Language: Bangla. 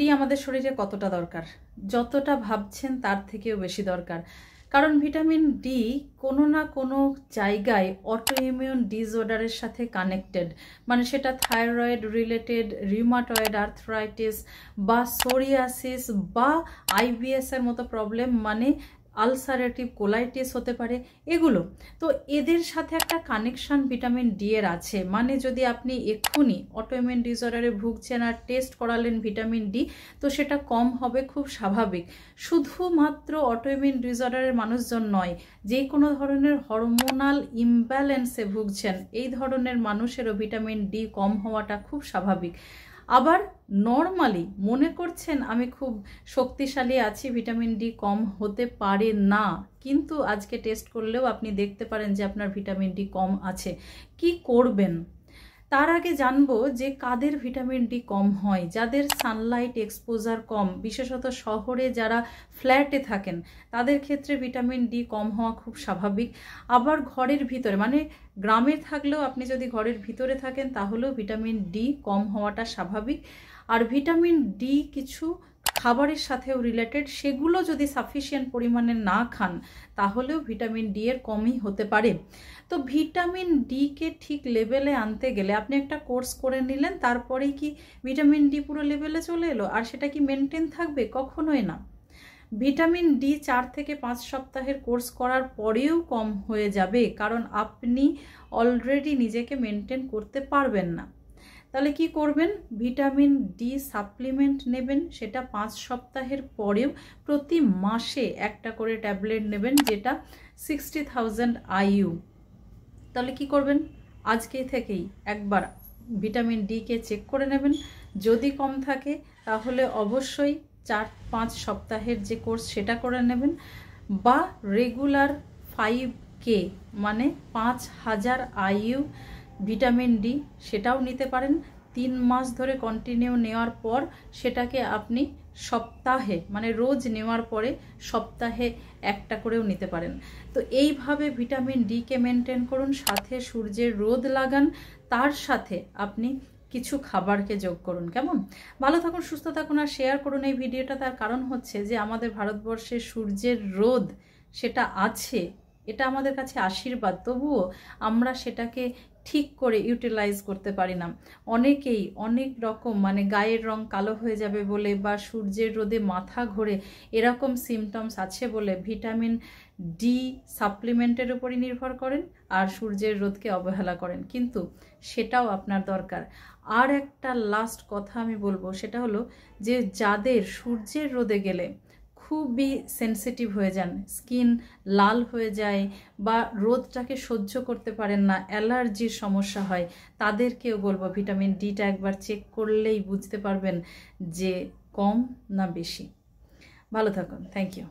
ডি আমাদের শরীরে কতটা দরকার? যতটা ভাবছেন তার থেকেও বেশি দরকার। কারণ ভিটামিন ডি কোনো না কোনো জায়গায় অটোইমিউন ডিসঅর্ডারের সাথে কানেক্টেড, মানে সেটা থাইরয়েড রিলেটেড, রিউমাটয়েড আর্থ্রাইটিস বা সোরিয়াসিস বা আইবিএস এর মতো প্রবলেম, মানে আলসারেটিভ কোলাইটিস হতে পারে এগুলো। তো এদের সাথে একটা কানেকশন ভিটামিন ডি এর আছে। মানে যদি আপনি এক্ষুনি অটোইমিউন ডিসঅর্ডারে ভুগছেন আর টেস্ট করালেন ভিটামিন ডি, তো সেটা কম হবে, খুব স্বাভাবিক। শুধুমাত্র অটোইমিউন ডিসঅর্ডারের মানুষজন নয়, যে কোনো ধরনের হরমোনাল ইমব্যালেন্সে ভুগছেন এই ধরনের মানুষেরও ভিটামিন ডি কম হওয়াটা খুব স্বাভাবিক। আবার নর্মালি মনে করছেন আমি খুব শক্তিশালী আছি, ভিটামিন ডি কম হতে পারে না, কিন্তু আজকে টেস্ট করলেও আপনি দেখতে পারেন যে আপনার ভিটামিন ডি কম আছে। কি করবেন? তার আগে জানবো যে কাদের ভিটামিন ডি কম হয়। যাদের সানলাইট এক্সপোজার কম, বিশেষত শহরে যারা ফ্ল্যাটে থাকেন তাদের ক্ষেত্রে ভিটামিন ডি কম হওয়া খুব স্বাভাবিক। আবার ঘরের ভিতরে, মানে গ্রামে থাকলেও আপনি যদি ঘরের ভিতরে থাকেন তাহলেও ভিটামিন ডি কম হওয়াটা স্বাভাবিক। আর ভিটামিন ডি কিছু খাবারের সাথেও রিলেটেড, সেগুলো যদি সাফিসিয়েন্ট পরিমাণে না খান তাহলেও ভিটামিন ডি এর কমই হতে পারে। তো ভিটামিন ডি কে ঠিক লেভেলে আনতে গেলে আপনি একটা কোর্স করে নিলেন, তারপরেই কি ভিটামিন ডি পুরো লেভেলে চলে এলো আর সেটা কি মেনটেন থাকবে? কখনোই না। ভিটামিন ডি 4 থেকে 5 সপ্তাহের কোর্স করার পরেও কম হয়ে যাবে, কারণ আপনি অলরেডি নিজেকে মেনটেন করতে পারবেন না। তাহলে কি করবেন? ভিটামিন ডি সাপ্লিমেন্ট নেবেন, সেটা 5 সপ্তাহের পরেও প্রতি মাসে একটা করে ট্যাবলেট নেবেন, যেটা 60,000 IU। তাহলে কি করবেন? আজকে থেকেই একবার ভিটামিন ডি কে চেক করে নেবেন। যদি কম থাকে তাহলে অবশ্যই 4-5 সপ্তাহের যে কোর্স সেটা করে নেবেন, বা রেগুলার 5K মানে 5000 IU ভিটামিন ডি সেটাও নিতে পারেন। 3 মাস ধরে কন্টিনিউ নেওয়ার পর সেটাকে আপনি সপ্তাহে, মানে রোজ নেওয়ার পরে সপ্তাহে একটা করেও নিতে পারেন। তো এইভাবে ভিটামিন ডি কে মেনটেন করুন, সাথে সূর্যের রোদ লাগান, তার সাথে আপনি কিছু খাবারকে যোগ করুন। কেমন? ভালো থাকুন, সুস্থ থাকুন আর শেয়ার করুন এই ভিডিওটা। তার কারণ হচ্ছে যে আমাদের ভারতবর্ষে সূর্যের রোদ সেটা আছে, এটা আমাদের কাছে আশীর্বাদ, তবুও আমরা সেটাকে ঠিক করে ইউটিলাইজ করতে পারি না। অনেকেই অনেক রকম, মানে গায়ের রং কালো হয়ে যাবে বলে বা সূর্যের রোদে মাথা ঘোরে, এরকম সিমটমস আছে বলে ভিটামিন ডি সাপ্লিমেন্টের উপরই নির্ভর করেন আর সূর্যের রোদকে অবহেলা করেন, কিন্তু সেটাও আপনার দরকার। আর একটা লাস্ট কথা আমি বলবো, সেটা হলো যে যাদের সূর্যের রোদে গেলে খুবই সেন্সিটিভ হয়ে যান, স্কিন লাল হয়ে যায় বা রোদটাকে সহ্য করতে পারেন না, অ্যালার্জির সমস্যা হয়, তাদেরকেও বলবো ভিটামিন ডিটা একবার চেক করলেই বুঝতে পারবেন যে কম না বেশি। ভালো থাকুন, থ্যাংক ইউ।